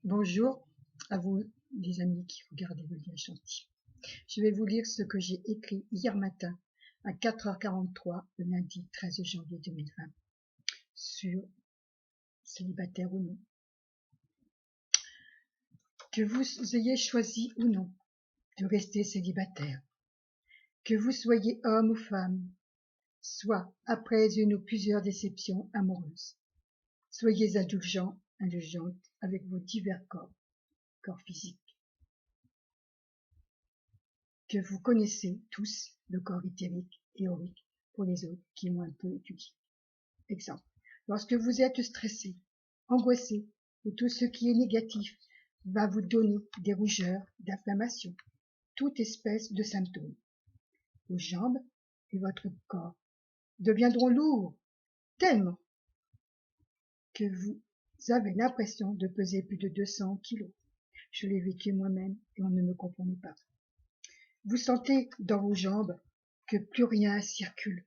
Bonjour à vous, les amis qui regardez le lien gentil. Je vais vous lire ce que j'ai écrit hier matin à 4h43, le lundi 13 janvier 2020, sur célibataire ou non. Que vous ayez choisi ou non de rester célibataire, que vous soyez homme ou femme, soit après une ou plusieurs déceptions amoureuses, soyez indulgente avec vos divers corps physiques, que vous connaissez tous le corps éthérique et aurique pour les autres qui ont un peu étudié. Exemple, lorsque vous êtes stressé, angoissé, et tout ce qui est négatif va vous donner des rougeurs, d'inflammation, toute espèce de symptômes. Vos jambes et votre corps deviendront lourds tellement que vous avez l'impression de peser plus de 200 kilos. Je l'ai vécu moi-même et on ne me comprenait pas. Vous sentez dans vos jambes que plus rien circule,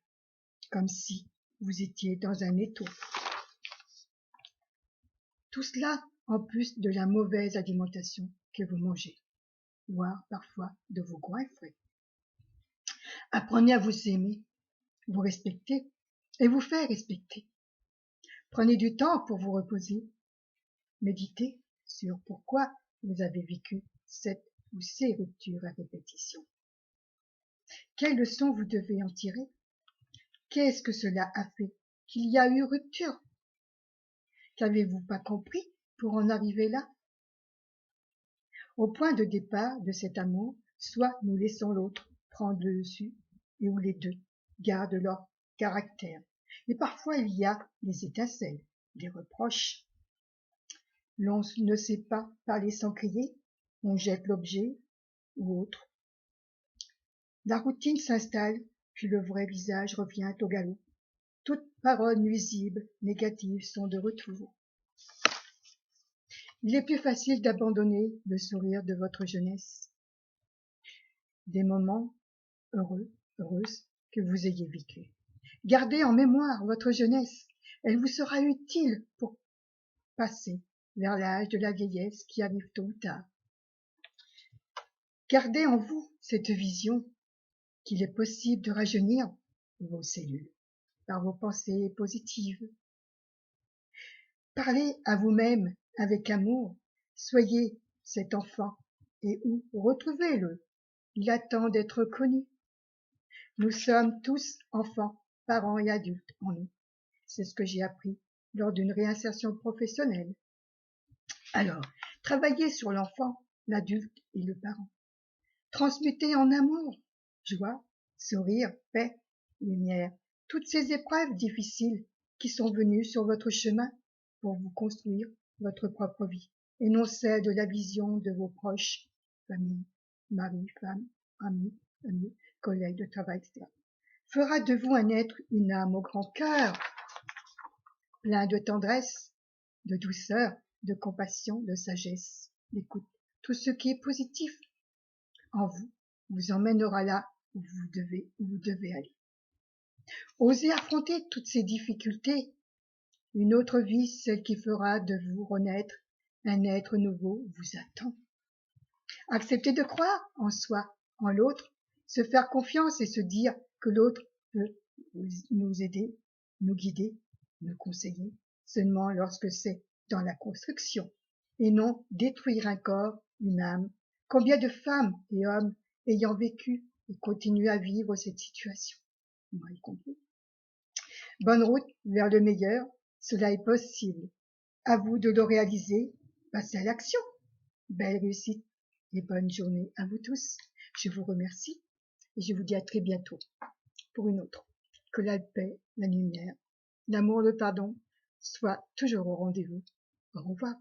comme si vous étiez dans un étau. Tout cela en plus de la mauvaise alimentation que vous mangez, voire parfois de vos goinfres. Apprenez à vous aimer, vous respecter et vous faire respecter. Prenez du temps pour vous reposer. Méditez sur pourquoi vous avez vécu cette ou ces ruptures à répétition. Quelles leçons vous devez en tirer? Qu'est-ce que cela a fait qu'il y a eu rupture? Qu'avez-vous pas compris pour en arriver là? Au point de départ de cet amour, soit nous laissons l'autre prendre le dessus, et où les deux gardent leur caractère. Et parfois il y a des étincelles, des reproches. L'on ne sait pas parler sans crier, on jette l'objet ou autre. La routine s'installe, puis le vrai visage revient au galop. Toutes paroles nuisibles, négatives sont de retour. Il est plus facile d'abandonner le sourire de votre jeunesse, des moments heureuses que vous ayez vécus. Gardez en mémoire votre jeunesse, elle vous sera utile pour passer vers l'âge de la vieillesse qui arrive tôt ou tard. Gardez en vous cette vision qu'il est possible de rajeunir vos cellules par vos pensées positives. Parlez à vous-même avec amour, soyez cet enfant et ou retrouvez-le. Il attend d'être connu. Nous sommes tous enfants, parents et adultes en nous. C'est ce que j'ai appris lors d'une réinsertion professionnelle. Alors, travaillez sur l'enfant, l'adulte et le parent. Transmutez en amour, joie, sourire, paix, lumière, toutes ces épreuves difficiles qui sont venues sur votre chemin pour vous construire votre propre vie, et non celle de la vision de vos proches, famille, mari, femme, amis, collègues de travail, etc. Fera de vous un être, une âme au grand cœur, plein de tendresse, de douceur, de compassion, de sagesse, d'écoute. Tout ce qui est positif en vous vous emmènera là où vous devez aller. Osez affronter toutes ces difficultés. Une autre vie, celle qui fera de vous renaître, un être nouveau vous attend. Acceptez de croire en soi, en l'autre, se faire confiance et se dire que l'autre peut nous aider, nous guider, nous conseiller, seulement lorsque c'est dans la construction et non détruire un corps, une âme. Combien de femmes et hommes ayant vécu et continuent à vivre cette situation, moi y compris. Bonne route vers le meilleur, cela est possible. À vous de le réaliser, passez à l'action. Belle réussite et bonne journée à vous tous. Je vous remercie et je vous dis à très bientôt pour une autre. Que la paix, la lumière, l'amour, le pardon soient toujours au rendez-vous. Au revoir.